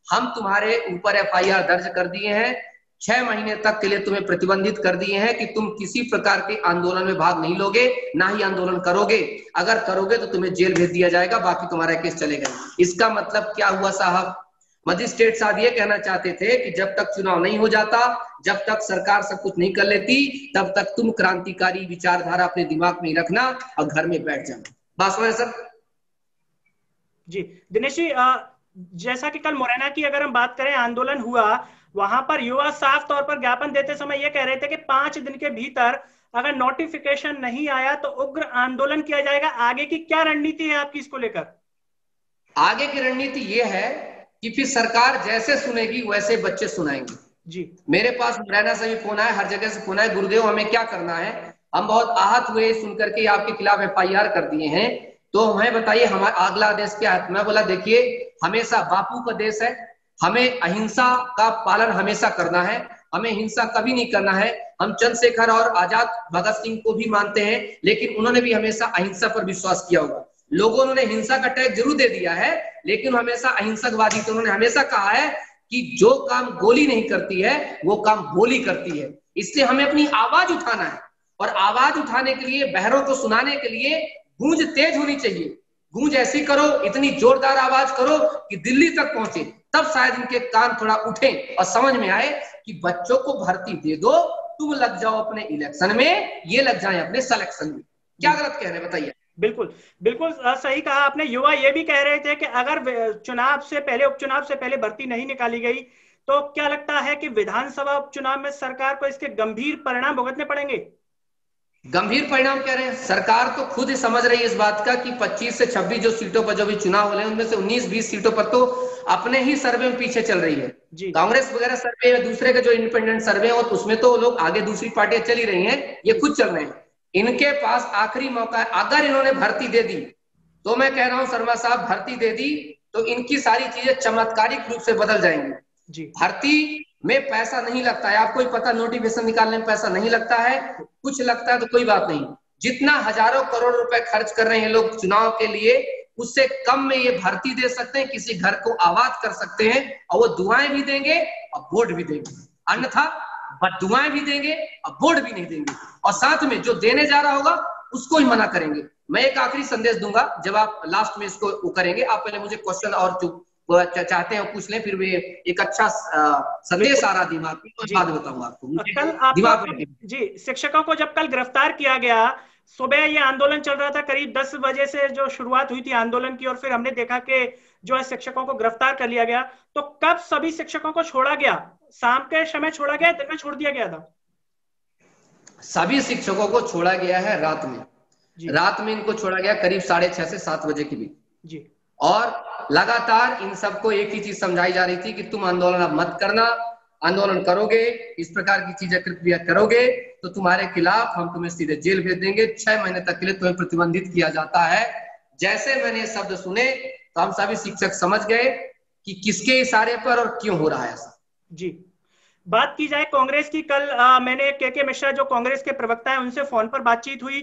Speaker 2: हम तुम्हारे ऊपर एफआईआर दर्ज कर दिए हैं, 6 महीने तक के लिए तुम्हें प्रतिबंधित कर दिए हैं कि तुम किसी प्रकार के आंदोलन में भाग नहीं लोगे, ना ही आंदोलन करोगे। अगर करोगे तो तुम्हें जेल भेज दिया जाएगा, बाकी तुम्हारा केस चलेगा। इसका मतलब क्या हुआ साहब? मजिस्ट्रेट साहब ये कहना चाहते थे कि जब तक चुनाव नहीं हो जाता, जब तक सरकार सब कुछ नहीं कर लेती, तब तक तुम क्रांतिकारी विचारधारा अपने दिमाग में ही रखना और घर में बैठ जाना। बात समझ सर?
Speaker 1: जी दिनेश जी, जैसा कि कल मुरैना की अगर हम बात करें, आंदोलन हुआ, वहां पर युवा साफ तौर पर ज्ञापन देते समय यह कह रहे थे कि 5 दिन के भीतर अगर नोटिफिकेशन नहीं आया तो उग्र आंदोलन किया जाएगा। आगे की क्या रणनीति है आपकी इसको लेकर?
Speaker 2: आगे की रणनीति यह है कि फिर सरकार जैसे सुनेगी वैसे बच्चे सुनाएंगे।
Speaker 1: जी
Speaker 2: मेरे पास मुरैना से भी फोन आया, हर जगह से फोन आया, गुरुदेव हमें क्या करना है, हम बहुत आहत हुए सुनकर के आपके खिलाफ एफआईआर कर दिए हैं, तो हमें बताइए हमारा अगला आदेश क्या है। मैं बोला देखिए, हमेशा बापू का देश है, हमें अहिंसा का पालन हमेशा करना है, हमें हिंसा कभी नहीं करना है। हम चंद्रशेखर और आजाद भगत सिंह को भी मानते हैं, लेकिन उन्होंने भी हमेशा अहिंसा पर विश्वास किया होगा। लोगों ने हिंसा का टैग जरूर दे दिया है, लेकिन हमेशा अहिंसकवादी थे। उन्होंने हमेशा कहा है कि जो काम गोली नहीं करती है वो काम बोली करती है। इसलिए हमें अपनी आवाज उठाना है, और आवाज उठाने के लिए, बहरों को सुनाने के लिए गूंज तेज होनी चाहिए। गूंज ऐसी करो, इतनी जोरदार आवाज करो कि दिल्ली तक पहुंचे, तब शायद इनके कान थोड़ा उठे और समझ में आए कि बच्चों को भर्ती दे दो, तुम लग जाओ अपने इलेक्शन में, ये लग जाए अपने सिलेक्शन में। क्या गलत कह रहे हैं बताइए?
Speaker 1: बिल्कुल बिल्कुल सही कहा आपने। युवा ये भी कह रहे थे कि अगर चुनाव से पहले, उपचुनाव से पहले भर्ती नहीं निकाली गई तो क्या लगता है कि विधानसभा उपचुनाव में सरकार को इसके गंभीर परिणाम भुगतने पड़ेंगे?
Speaker 2: गंभीर परिणाम कह रहे हैं, सरकार तो खुद ही समझ रही है इस बात का कि 25 से 26 जो सीटों पर जो भी चुनाव हो रहे हैं, उनमें से 19-20 सीटों पर तो अपने ही सर्वे में पीछे चल रही है। कांग्रेस वगैरह सर्वे या दूसरे के जो इंडिपेंडेंट सर्वे हो, तो उसमें तो लोग आगे, दूसरी पार्टियां चली रही हैं, ये खुद चल रहे हैं। इनके पास आखिरी मौका है। अगर इन्होंने भर्ती दे दी तो मैं कह रहा हूं शर्मा साहब, भर्ती दे दी तो इनकी सारी चीजें चमत्कारिक रूप से बदल जाएंगी। भर्ती में पैसा नहीं लगता है, आपको ही पता, नोटिफिकेशन निकालने में पैसा नहीं लगता है। कुछ लगता है तो कोई बात नहीं, जितना हजारों करोड़ रुपए खर्च कर रहे हैं लोग चुनाव के लिए, उससे कम में ये भर्ती दे सकते हैं, किसी घर को आबाद कर सकते हैं, और वो दुआएं भी देंगे और वोट भी देंगे। अन्यथा दुआएं भी देंगे और वोट भी नहीं देंगे, और साथ में जो देने जा रहा होगा उसको ही मना करेंगे। मैं एक आखिरी संदेश दूंगा, जब आप लास्ट में इसको वो करेंगे, आप पहले मुझे क्वेश्चन और जो चाहते हैं पूछ लें, फिर वे एक अच्छा संदेश आ रहा दिमाग में, तो बाद बताऊंगा आपको।
Speaker 1: दिमाग में जी, शिक्षकों को जब कल गिरफ्तार किया गया, सुबह ये आंदोलन चल रहा था, करीब 10 बजे से जो शुरुआत हुई थी आंदोलन की, और फिर हमने देखा कि जो है शिक्षकों को गिरफ्तार कर लिया गया। तो कब सभी शिक्षकों को छोड़ा गया? शाम के समय छोड़ा गया, दिन में छोड़ दिया गया था?
Speaker 2: सभी शिक्षकों को छोड़ा गया है रात में। रात में इनको छोड़ा गया करीब 6:30 से 7 बजे के बीच जी। और लगातार इन सबको एक ही चीज समझाई जा रही थी कि तुम आंदोलन अब मत करना, आंदोलन करोगे, इस प्रकार की चीजें कृपया करोगे तो तुम्हारे खिलाफ हम तुम्हें सीधे जेल भेज देंगे, 6 महीने तक के लिए तुम्हें प्रतिबंधित किया जाता है। जैसे मैंने ये शब्द सुने तो हम सभी शिक्षक समझ गए कि किसके इशारे पर और क्यों हो रहा है ऐसा।
Speaker 1: जी, बात की जाए कांग्रेस की, कल मैंने के मिश्रा जो कांग्रेस के प्रवक्ता है उनसे फोन पर बातचीत हुई,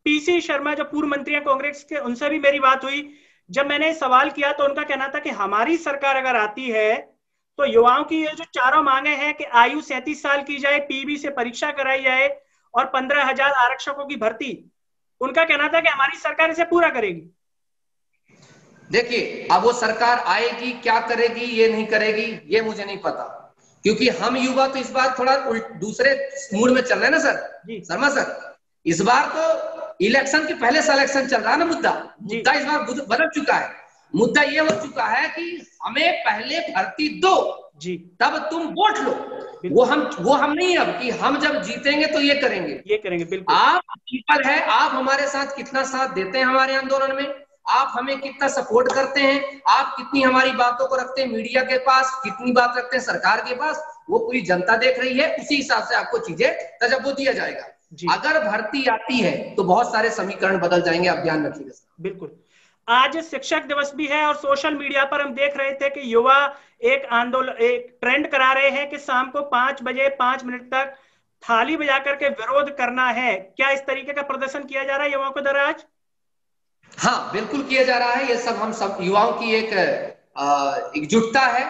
Speaker 1: पीसी शर्मा जो पूर्व मंत्री है कांग्रेस के, उनसे भी मेरी बात हुई। जब मैंने सवाल किया तो उनका कहना था कि हमारी सरकार अगर आती है तो युवाओं की ये जो चारों मांगे हैं कि आयु 37 साल की जाए, पीबी से परीक्षा कराई जाए और 15,000 आरक्षकों की भर्ती, उनका कहना था कि हमारी सरकार इसे पूरा करेगी।
Speaker 2: देखिए, अब वो सरकार आएगी, क्या करेगी, ये नहीं करेगी, ये मुझे नहीं पता, क्योंकि हम युवा तो इस बार थोड़ा दूसरे मूड में चल रहे हैं ना सर, शर्मा सर। इस बार तो इलेक्शन के पहले सिलेक्शन चल रहा है ना, मुद्दा इस बार बदल चुका है। मुद्दा ये हो चुका है कि हमें पहले भर्ती दो
Speaker 1: जी,
Speaker 2: तब तुम वोट लो। वो हम नहीं, अब कि हम जब जीतेंगे तो ये करेंगे।
Speaker 1: बिल्कुल।
Speaker 2: आप कीपर है, आप हमारे साथ कितना साथ देते हैं हमारे आंदोलन में, आप हमें कितना सपोर्ट करते हैं, आप कितनी हमारी बातों को रखते हैं मीडिया के पास, कितनी बात रखते हैं सरकार के पास, वो पूरी जनता देख रही है। उसी हिसाब से आपको चीजें तजब्बो दिया जाएगा। अगर भर्ती आती है तो बहुत सारे समीकरण बदल जाएंगे, आप ध्यान रखिएगा।
Speaker 1: बिल्कुल। आज शिक्षक दिवस भी है और सोशल मीडिया पर हम देख रहे थे कि युवा एक ट्रेंड करा रहे हैं कि शाम को 5 बजे 5 मिनट तक थाली बजा करके विरोध करना है। क्या इस तरीके का प्रदर्शन किया जा रहा है युवाओं को द्वारा आज?
Speaker 2: हाँ, बिल्कुल किया जा रहा है। ये सब हम सब युवाओं की एक एकजुटता है।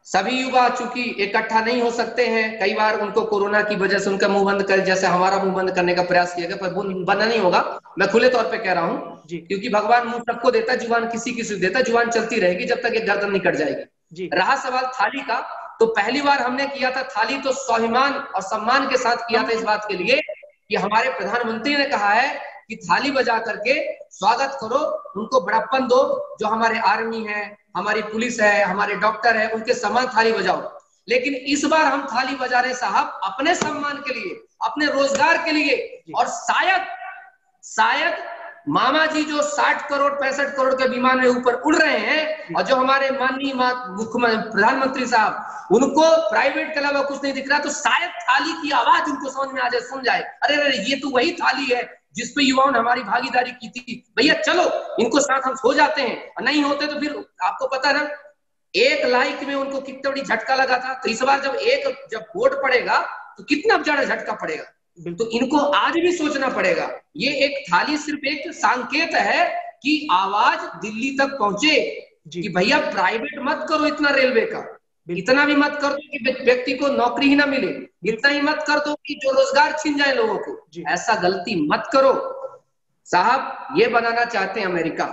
Speaker 2: सभी युवा चूंकि इकट्ठा नहीं हो सकते हैं, कई बार उनको कोरोना की वजह से उनका मुंह बंद कर, जैसे हमारा मुंह बंद करने का प्रयास किया गया, पर बंद नहीं होगा। मैं खुले तौर पे कह रहा हूँ, क्योंकि भगवान मुंह सबको देता, जुबान किसी किसी देता, जुबान चलती रहेगी जब तक ये गर्दन नहीं कट जाएगी। रहा सवाल थाली का, तो पहली बार हमने किया था थाली तो स्वाभिमान और सम्मान के साथ किया था, इस बात के लिए कि हमारे प्रधानमंत्री ने कहा है कि थाली बजा करके स्वागत करो, उनको बड़प्पन दो। जो हमारे आर्मी है, हमारी पुलिस है, हमारे डॉक्टर है, उनके सम्मान थाली बजाओ। लेकिन इस बार हम थाली बजा रहे साहब अपने सम्मान के लिए, अपने रोजगार के लिए। और शायद मामा जी जो 60 करोड़ 65 करोड़ के विमान में ऊपर उड़ रहे हैं, और जो हमारे माननीय मुख्यमंत्री प्रधानमंत्री साहब, उनको प्राइवेट के अलावा कुछ नहीं दिख रहा, तो शायद थाली की आवाज उनको समझ में आ जाए, सुन जाए, अरे ये तो वही थाली है जिसपे युवाओं ने हमारी भागीदारी की थी, भैया चलो इनको साथ हम सो जाते हैं। और नहीं होते तो फिर आपको पता ना, एक लाइक में उनको कितना बड़ी झटका लगा था, तो इस बार जब वोट पड़ेगा तो कितना ज्यादा झटका पड़ेगा। तो इनको आज भी सोचना पड़ेगा। ये एक थाली सिर्फ एक संकेत है कि आवाज दिल्ली तक पहुंचे कि भैया प्राइवेट मत करो इतना रेलवे का, इतना भी मत कर दो कि व्यक्ति को नौकरी ही ना मिले, इतना ही मत कर दो कि जो रोजगार छीन जाए लोगों को। ऐसा गलती मत करो साहब। ये बनाना चाहते हैं अमेरिका।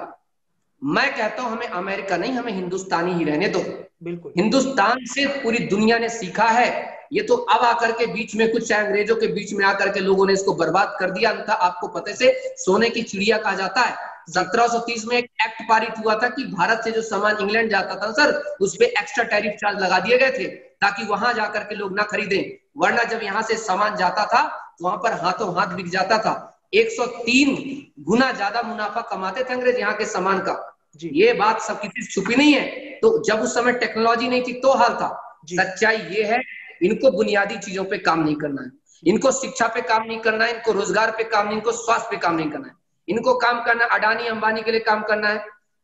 Speaker 2: मैं कहता हूं हमें अमेरिका नहीं, हमें हिंदुस्तानी ही रहने दो। बिल्कुल, हिंदुस्तान से पूरी दुनिया ने सीखा है। ये तो अब आकर के बीच में कुछ अंग्रेजों के बीच में आकर के लोगों ने इसको बर्बाद कर दिया। आपको पता से सोने की चिड़िया कहा जाता है। 1730 में एक एक्ट पारित हुआ था कि भारत से जो सामान इंग्लैंड जाता था सर, उस पे एक्स्ट्रा टैरिफ चार्ज लगा दिए गए थे ताकि वहां जाकर के लोग ना खरीदें। वरना जब यहाँ से सामान जाता था वहां पर हाथों हाथ बिक जाता था। 103 गुना ज्यादा मुनाफा कमाते थे अंग्रेज यहाँ के सामान का। ये बात सब किसी छुपी नहीं है। तो जब उस समय टेक्नोलॉजी नहीं थी तो हाल था। सच्चाई ये है, इनको बुनियादी चीजों पे काम नहीं करना है, इनको शिक्षा पे काम नहीं करना है, इनको रोजगार पे काम नहीं, इनको स्वास्थ्य पे काम नहीं करना है। इनको काम करना अडानी अंबानी के लिए काम करना है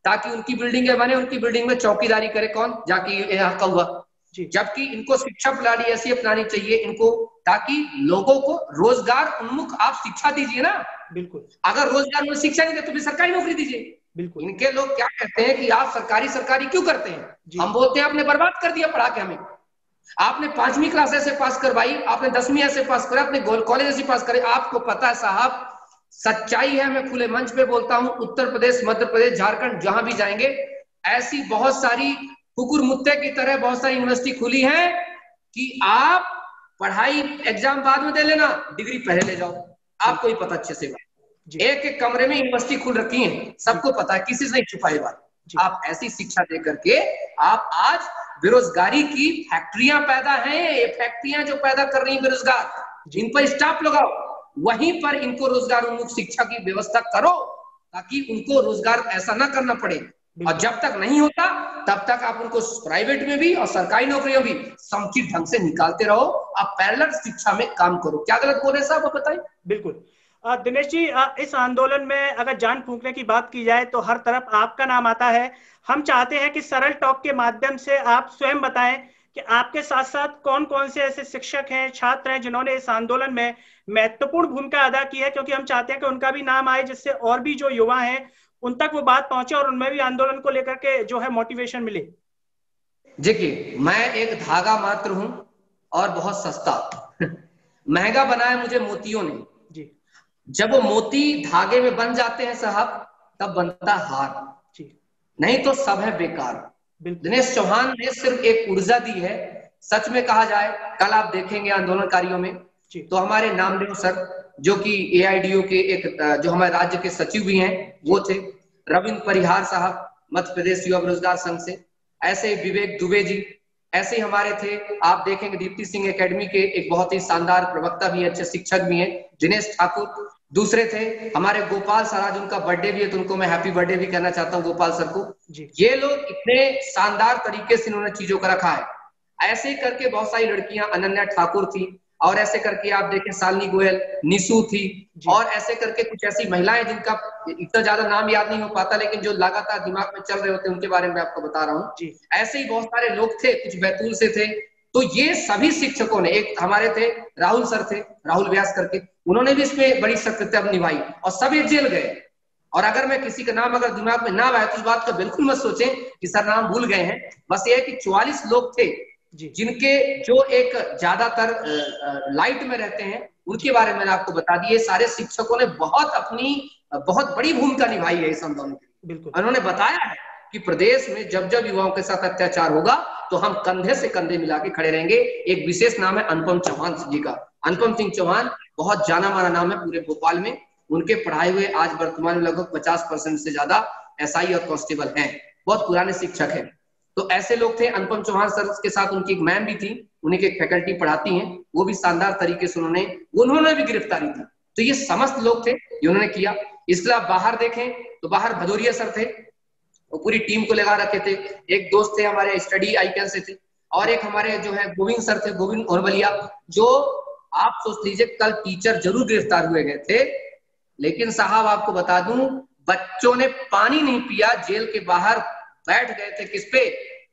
Speaker 2: ताकि उनकी बिल्डिंगें बने, उनकी बिल्डिंग में चौकीदारी करे कौन, जाके यहाँ का हुआ। जबकि इनको शिक्षा प्रणाली ऐसी अपनानी चाहिए इनको, ताकि लोगों को रोजगार उन्मुख आप शिक्षा दीजिए ना। बिल्कुल, अगर रोजगार में शिक्षा नहीं दे तो फिर सरकारी नौकरी दीजिए। बिल्कुल, इनके लोग क्या कहते हैं कि आप सरकारी क्यों करते हैं? हम बोलते हैं आपने बर्बाद कर दिया पढ़ा के हमें। आपने 5वीं क्लास ऐसे पास करवाई, आपने 10वीं ऐसे पास करा, आपने कॉलेज ऐसे पास करे। आपको पता है साहब, सच्चाई है, मैं खुले मंच पे बोलता हूं, उत्तर प्रदेश, मध्य प्रदेश, झारखंड जहां भी जाएंगे ऐसी बहुत सारी कुकुर मुत्ते की तरह बहुत सारी यूनिवर्सिटी खुली है कि आप पढ़ाई एग्जाम बाद में दे लेना, डिग्री पहले ले जाओ। आपको ही पता अच्छे से। एक एक कमरे में यूनिवर्सिटी खुल रखी है, सबको पता है, किसी से नहीं छुपाई बात। आप ऐसी शिक्षा दे करके आप आज बेरोजगारी की फैक्ट्रियां पैदा हैं, ये फैक्ट्रियां जो पैदा कर रही हैं बेरोजगार, जिन पर स्टाफ लगाओ, वहीं पर इनको रोजगार उन्मुख शिक्षा की व्यवस्था करो ताकि उनको रोजगार ऐसा ना करना पड़े। और जब तक नहीं होता तब तक आप उनको प्राइवेट में भी और सरकारी नौकरियों भी समुचित ढंग से निकालते रहो। आप पैरेलल शिक्षा में काम करो। क्या गलत बोल रहे साहब, आप बताइए।
Speaker 1: बिल्कुल दिनेश जी, इस आंदोलन में अगर जान फूंकने की बात की जाए तो हर तरफ आपका नाम आता है। हम चाहते हैं कि सरल टॉक के माध्यम से आप स्वयं बताएं कि आपके साथ साथ कौन कौन से ऐसे शिक्षक हैं, छात्र हैं जिन्होंने इस आंदोलन में महत्वपूर्ण भूमिका अदा की है, क्योंकि हम चाहते हैं कि उनका भी नाम आए, जिससे और भी जो युवा हैं उन तक वो बात पहुंचे और उनमें भी आंदोलन को लेकर के जो है मोटिवेशन मिले।
Speaker 2: देखिए, मैं एक धागा मात्र हूं और बहुत सस्ता महंगा बनाया मुझे मोतियों ने जी। जब वो मोती धागे में बन जाते हैं साहब, तब बनता हार जी, नहीं तो सब है बेकार। दिनेश चौहान ने सिर्फ एक ऊर्जा दी है। सच में कहा जाए, कल आप देखेंगे आंदोलनकारियों में तो हमारे नामदेव सर, जो कि एआईडीओ के एक जो हमारे राज्य के सचिव भी हैं, वो थे। रविंद्र परिहार साहब, मध्य प्रदेश युवा बेरोजगार संघ से, ऐसे विवेक दुबे जी, ऐसे ही हमारे थे, आप देखेंगे दीप्ति सिंह एकेडमी के एक बहुत ही शानदार प्रवक्ता भी, अच्छे शिक्षक भी हैं, दिनेश ठाकुर। दूसरे थे हमारे गोपाल सर, आज उनका बर्थडे भी है तो उनको मैं हैप्पी बर्थडे भी कहना चाहता हूँ गोपाल सर को। ये लोग इतने शानदार तरीके से इन्होंने चीजों को रखा है। ऐसे ही करके बहुत सारी लड़कियां, अनन्या ठाकुर थी, और ऐसे करके आप देखें शालिनी गोयल, निशु थी, और ऐसे करके कुछ ऐसी महिलाएं जिनका इतना ज्यादा नाम याद नहीं हो पाता, लेकिन जो लगातार दिमाग में चल रहे होते हैं उनके बारे में आपको बता रहा हूँ। ऐसे ही बहुत सारे लोग थे, कुछ बैतूल से थे। तो ये सभी शिक्षकों ने, एक हमारे थे राहुल सर थे, राहुल व्यास करके, उन्होंने भी इसमें बड़ी सक्रियता निभाई और सभी जेल गए। और अगर मैं किसी का नाम अगर दिमाग में ना आए तो इस बात का बिल्कुल मत सोचें कि सर नाम भूल गए हैं। बस ये है कि 44 लोग थे जिनके जो एक ज्यादातर लाइट में रहते हैं, उनके बारे में मैंने आपको बता दिए। सारे शिक्षकों ने बहुत बड़ी भूमिका निभाई है इस आंदोलन की। उन्होंने बताया है कि प्रदेश में जब जब युवाओं के साथ अत्याचार होगा तो हम कंधे से कंधे मिला के खड़े रहेंगे। एक विशेष नाम है अनुपम चौहान जी का। अनुपम सिंह चौहान बहुत जाना माना नाम है पूरे भोपाल में। उनके पढ़ाए हुए आज वर्तमान में लगभग 50% से ज्यादा एसआई और कांस्टेबल हैं, बहुत पुराने शिक्षक हैं। तो ऐसे लोग थे। अनुपम चौहान सर के साथ उनकी एक मैम भी थी, उन्हीं की एक फैकल्टी पढ़ाती हैं, वो भी शानदार तरीके से उन्होंने भी गिरफ्तारी दी। तो ये समस्त लोग थे जिन्होंने किया। इसलिए आप बाहर देखें तो बाहर भदौरिया सर थे, वो पूरी टीम को लगा रखे थे। एक दोस्त थे हमारे स्टडी आइकन से थे, और एक हमारे जो है गोविंद सर थे, गोविंद औरवलिया, जो आप सोच लीजिए कल टीचर जरूर गिरफ्तार हुए गए थे, लेकिन साहब आपको बता दूं बच्चों ने पानी नहीं पिया, जेल के बाहर बैठ गए थे, किस पे,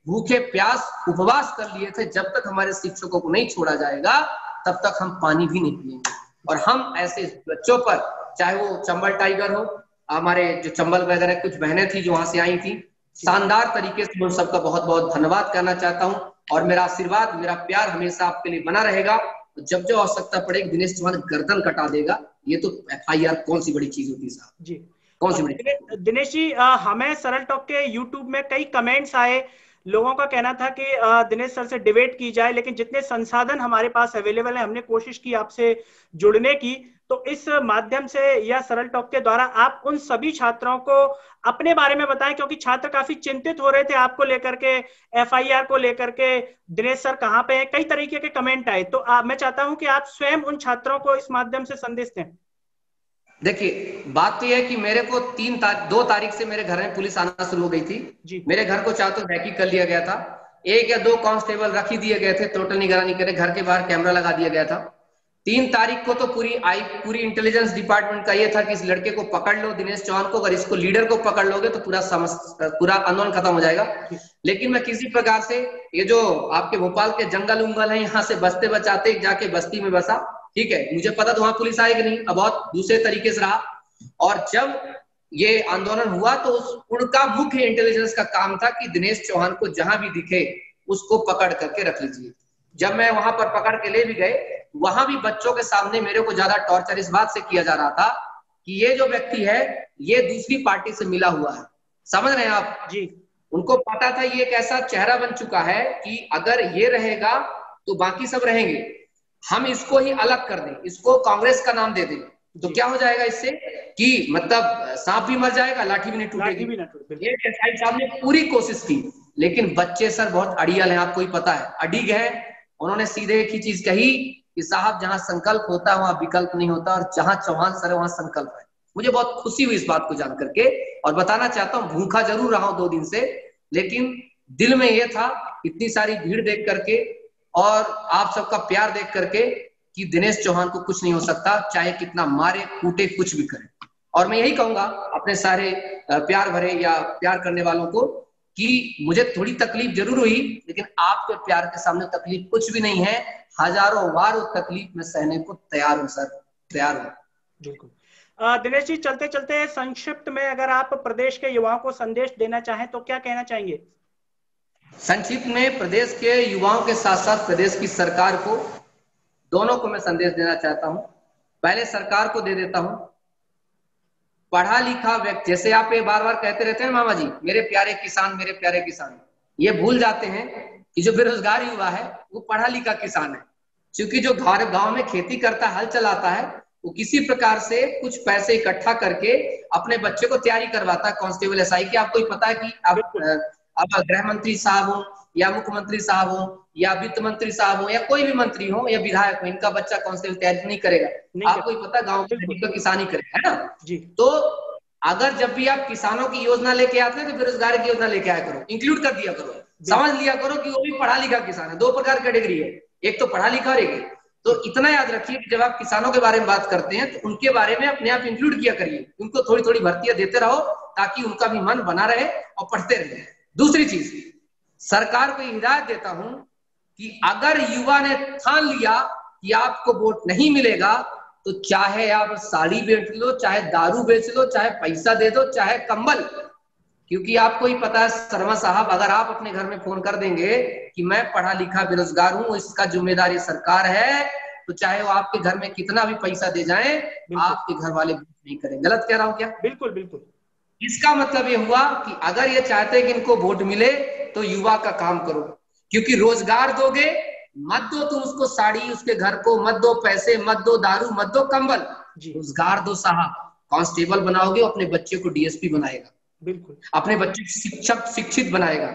Speaker 2: भूखे प्यास उपवास कर लिए थे। जब तक हमारे शिक्षकों को नहीं छोड़ा जाएगा तब तक हम पानी भी नहीं पिएंगे। और हम ऐसे बच्चों पर, चाहे वो चंबल टाइगर हो, हमारे जो चंबल वगैरह कुछ बहनें थी जो वहां से आई थी, शानदार तरीके से उन सबका बहुत बहुत धन्यवाद करना चाहता हूं। और मेरा आशीर्वाद, मेरा प्यार हमेशा आपके लिए बना रहेगा। जब जो आवश्यकता पड़ेगी दिनेश चौहान गर्दन कटा देगा। ये तो FIR कौन सी बड़ी चीज होती है साहब जी, कौन सी बड़ी।
Speaker 1: दिनेश जी, हमें सरल टॉक के यूट्यूब में कई कमेंट्स आए, लोगों का कहना था कि दिनेश सर से डिबेट की जाए, लेकिन जितने संसाधन हमारे पास अवेलेबल है हमने कोशिश की आपसे जुड़ने की। तो इस माध्यम से या सरल टॉक के द्वारा आप उन सभी छात्रों को अपने बारे में बताएं, क्योंकि छात्र काफी चिंतित हो रहे थे आपको लेकर के, FIR को लेकर के, दिनेश सर कहाँ पे हैं, कई तरीके के कमेंट आए। तो मैं चाहता हूं कि आप स्वयं उन छात्रों को इस माध्यम से संदेश दें।
Speaker 2: देखिए बात तो यह है कि मेरे को 2 तारीख से मेरे घर में पुलिस आना शुरू हो गई थी। मेरे घर को चाहे तो वैकी कर लिया गया था, 1 या 2 कांस्टेबल रख ही दिए गए थे, टोटल निगरानी करे, घर के बाहर कैमरा लगा दिया गया था। 3 तारीख को तो पूरी इंटेलिजेंस डिपार्टमेंट का ये था कि इस लड़के को पकड़ लो, दिनेश चौहान को, अगर इसको लीडर को पकड़ लोगे तो पूरा आंदोलन खत्म हो जाएगा। लेकिन मैं किसी प्रकार से, ये जो आपके भोपाल के जंगल उंगल है, यहाँ से बचते बचाते जाके बस्ती में बसा, ठीक है, मुझे पता था वहां पुलिस आएगी नहीं, अब बहुत दूसरे तरीके से रहा। और जब ये आंदोलन हुआ तो उनका मुख्य इंटेलिजेंस का काम था कि दिनेश चौहान को जहां भी दिखे उसको पकड़ करके रख लीजिए। जब मैं वहां पर पकड़ के ले भी गए, वहां भी बच्चों के सामने मेरे को ज्यादा टॉर्चर इस बात से किया जा रहा था कि ये जो व्यक्ति है ये दूसरी पार्टी से मिला हुआ है। समझ रहे हैं आप जी? उनको पता था ये एक ऐसा चेहरा बन चुका है कि अगर ये रहेगा तो बाकी सब रहेंगे, हम इसको ही अलग कर दें, इसको कांग्रेस का नाम दे दें, तो क्या हो जाएगा इससे कि मतलब सांप भी मर जाएगा, लाठी भी नहीं टूटेगी। ये एसआई साहब ने पूरी कोशिश की, लेकिन बच्चे सर बहुत अड़ियल हैं, आपको ही पता है, अडिग है। उन्होंने सीधे एक ही चीज कही कि साहब जहां संकल्प होता है वहां विकल्प नहीं होता, और जहां चौहान सर है वहां संकल्प है। मुझे बहुत खुशी हुई इस बात को जान करके, और बताना चाहता हूँ भूखा जरूर रहा हूं 2 दिन से, लेकिन दिल में यह था इतनी सारी भीड़ देख करके और आप सबका प्यार देख करके कि दिनेश चौहान को कुछ नहीं हो सकता, चाहे कितना मारे कूटे कुछ भी करे। और मैं यही कहूंगा अपने सारे प्यार भरे या प्यार करने वालों को कि मुझे थोड़ी तकलीफ जरूर हुई, लेकिन आपके प्यार के सामने तकलीफ कुछ भी नहीं है। हजारों बार उस तकलीफ में सहने को तैयार हूं सर, तैयार हूं।
Speaker 1: बिल्कुल। दिनेश जी, चलते चलते संक्षिप्त में अगर आप प्रदेश के युवाओं को संदेश देना चाहें तो क्या कहना चाहेंगे?
Speaker 2: संक्षिप्त में प्रदेश के युवाओं के साथ साथ प्रदेश की सरकार को, दोनों को मैं संदेश देना चाहता हूं। पहले सरकार को दे देता हूं, पढ़ा लिखा व्यक्ति, जैसे आप ये बार बार कहते रहते हैं मामा जी मेरे प्यारे किसान, मेरे प्यारे किसान, ये भूल जाते हैं कि जो बेरोजगार युवा है वो पढ़ा लिखा किसान है। क्योंकि जो गांव में खेती करता है, हल चलाता है, वो किसी प्रकार से कुछ पैसे इकट्ठा करके अपने बच्चे को तैयारी करवाता है कांस्टेबल एसआई की। आपको ही पता है कि अब गृह मंत्री साहब हो या मुख्यमंत्री साहब हो या वित्त मंत्री साहब हो या कोई भी मंत्री हो या विधायक हो, इनका बच्चा कांस्टेबल तैयारी नहीं करेगा। आपको ही पता है गाँव का किसान ही करेगा, है ना जी। तो अगर जब भी आप किसानों की योजना लेके आते हैं तो बेरोजगार की योजना लेके आया करो, इंक्लूड कर दिया करो, समझ लिया करो कि वो भी पढ़ा लिखा किसान है। दो प्रकार की कैटेगरी है, एक तो पढ़ा लिखा और एक। तो इतना याद रखिए कि जब आप किसानों के बारे में बात करते हैं तो उनके बारे में अपने आप इंक्लूड किया करिए, उनको थोड़ी थोड़ी भर्तियां देते रहो ताकि उनका भी मन बना रहे और पढ़ते रहे। दूसरी चीज, सरकार को हिदायत देता हूं कि अगर युवा ने ठान लिया कि आपको वोट नहीं मिलेगा तो चाहे आप साड़ी बेच लो, चाहे दारू बेच लो, चाहे पैसा दे दो, चाहे कंबल, क्योंकि आपको ही पता है शर्मा साहब, अगर आप अपने घर में फोन कर देंगे कि मैं पढ़ा लिखा बेरोजगार हूं, इसका जिम्मेदारी सरकार है, तो चाहे वो आपके घर में कितना भी पैसा दे जाए आपके घर वाले नहीं करेंगे। गलत कह रहा हूं क्या?
Speaker 1: बिल्कुल बिल्कुल। इसका
Speaker 2: मतलब ये हुआ कि अगर ये चाहते कि इनको वोट मिले तो युवा का काम करो, क्योंकि रोजगार दोगे मत दो तुम उसको साड़ी, उसके घर को मत दो पैसे, मत दो दारू, मत दो कंबल, रोजगार दो साहब। कांस्टेबल बनाओगे अपने बच्चे को डीएसपी बनाएगा, बिल्कुल अपने बच्चे को शिक्षक शिक्षित बनाएगा,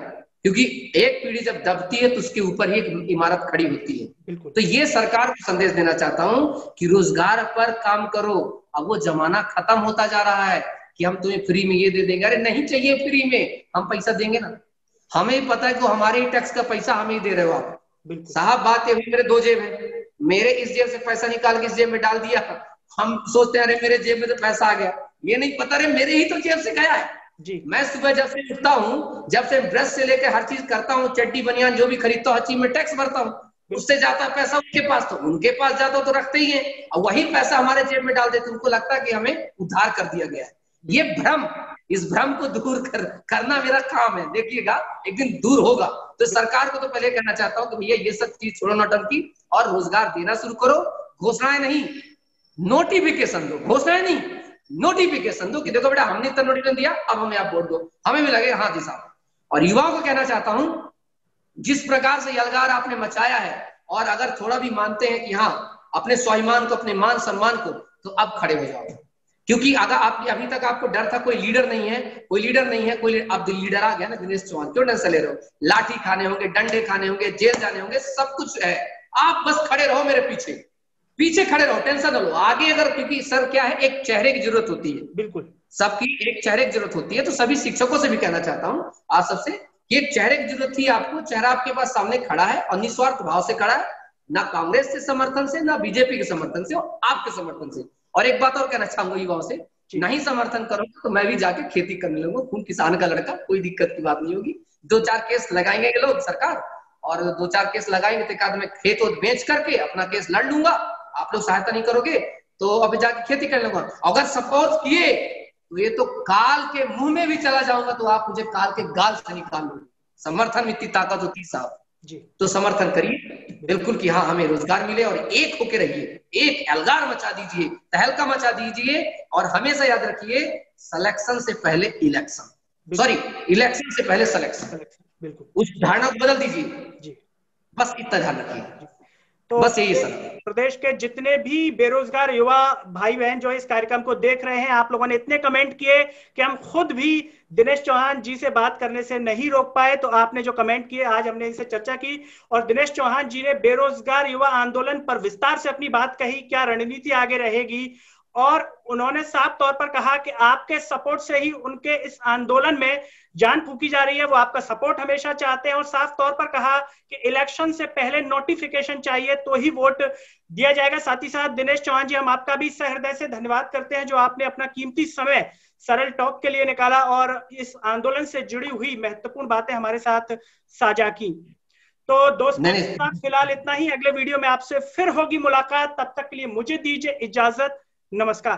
Speaker 2: क्योंकि एक पीढ़ी जब दबती है तो उसके ऊपर ही एक इमारत खड़ी होती है। तो ये सरकार को संदेश देना चाहता हूं कि रोजगार पर काम करो। अब वो जमाना खत्म होता जा रहा है कि हम तुम्हें फ्री में ये दे देंगे, अरे नहीं चाहिए फ्री में, हम पैसा देंगे ना, हमें पता है कि हमारे ही टैक्स का पैसा हमें ही दे रहे हो आप साहब। बात ये हुई मेरे दो जेब है, मेरे इस जेब से पैसा निकाल के इस जेब में डाल दिया, हम सोचते हैं अरे मेरे जेब में तो पैसा आ गया, ये नहीं पता रे मेरे ही तो जेब से गया है जी। मैं सुबह जब से उठता हूँ, जब से ब्रश से लेकर हर चीज करता हूँ, चड्डी बनियान जो भी खरीदता हूँ हर चीज में टैक्स भरता हूँ, उससे जाता है पैसा उनके पास, तो उनके पास जाता तो रखते ही है, और वही पैसा हमारे जेब में डाल देते, उनको लगता है कि हमें उधार कर दिया गया है। ये भ्रम, इस भ्रम को दूर करना मेरा काम है, देखिएगा एक दिन दूर होगा। तो सरकार को तो पहले कहना चाहता हूँ कि भैया ये सब चीज छोड़ो नौटंकी और रोजगार देना शुरू करो। घोषणाएं नहीं, नोटिफिकेशन दो, घोषणाएं नहीं नोटिफिकेशन दो कि देखो बेटा हमने इतना नोटिफिकेशन दिया, अब हमें आप वोट दो, हमें भी लगेगा हाँ जी साहब। और युवाओं को कहना चाहता हूं, जिस प्रकार से यलगार आपने मचाया है, और अगर थोड़ा भी मानते हैं कि हाँ अपने स्वाभिमान को, अपने मान सम्मान को, तो अब खड़े हो जाओ, क्योंकि अगर आप अभी तक आपको डर था कोई लीडर नहीं है, कोई लीडर नहीं है, कोई अब लीडर आ गया ना दिनेश चौहान, क्यों टेंशन ले रहे हो? लाठी खाने होंगे, डंडे खाने होंगे, जेल जाने होंगे, सब कुछ है, आप बस खड़े रहो मेरे पीछे, पीछे खड़े रहो, टेंशन न लो आगे। अगर क्योंकि सर क्या है, एक चेहरे की जरूरत होती है, बिल्कुल सबकी एक चेहरे की जरूरत होती है। तो सभी शिक्षकों से भी कहना चाहता हूँ आप सबसे कि एक चेहरे की जरूरत थी आपको, चेहरा आपके पास सामने खड़ा है और निस्वार्थ भाव से खड़ा है, ना कांग्रेस के समर्थन से, ना बीजेपी के समर्थन से, आपके समर्थन से। और एक बात और कहना चाहूंगा युवाओं से, नहीं समर्थन करोगे तो मैं भी जाके खेती करने लगूंगा, खून किसान का लड़का, कोई दिक्कत की बात नहीं होगी। 2-4 केस लगाएंगे लोग सरकार, और 2-4 केस लगाएंगे तो एक आध में खेत बेच करके अपना केस लड़ लूंगा, आप लोग सहायता नहीं करोगे तो अभी जाके खेती कर लूंगा। अगर सपोर्ट किए तो ये तो काल के मुंह में भी चला जाऊंगा तो आप मुझे काल के गाल से निकाल लोगे। समर्थन में इतनी ताकत होती साहब जी, तो समर्थन करिए बिल्कुल कि हाँ हमें रोजगार मिले, और एक होके रहिए, एक एल्गार मचा दीजिए, तहलका मचा दीजिए। और हमेशा याद रखिए, सिलेक्शन से पहले इलेक्शन, सॉरी इलेक्शन से पहले सिलेक्शन, बिल्कुल उस धारणा को बदल दीजिए जी, बस इतना ध्यान रखिए।
Speaker 1: तो बस यही सर, प्रदेश के जितने भी बेरोजगार युवा भाई बहन जो इस कार्यक्रम को देख रहे हैं, आप लोगों ने इतने कमेंट किए कि हम खुद भी दिनेश चौहान जी से बात करने से नहीं रोक पाए। तो आपने जो कमेंट किए, आज हमने इनसे चर्चा की, और दिनेश चौहान जी ने बेरोजगार युवा आंदोलन पर विस्तार से अपनी बात कही, क्या रणनीति आगे रहेगी, और उन्होंने साफ तौर पर कहा कि आपके सपोर्ट से ही उनके इस आंदोलन में जान फूकी जा रही है, वो आपका सपोर्ट हमेशा चाहते हैं। और साफ तौर पर कहा कि इलेक्शन से पहले नोटिफिकेशन चाहिए तो ही वोट दिया जाएगा। साथ ही साथ दिनेश चौहान जी, हम आपका भी सहृदय से धन्यवाद करते हैं जो आपने अपना कीमती समय सरल टॉक के लिए निकाला और इस आंदोलन से जुड़ी हुई महत्वपूर्ण बातें हमारे साथ साझा की। तो दोस्तों फिलहाल इतना ही, अगले वीडियो में आपसे फिर होगी मुलाकात, तब तक के लिए मुझे दीजिए इजाजत, नमस्कार।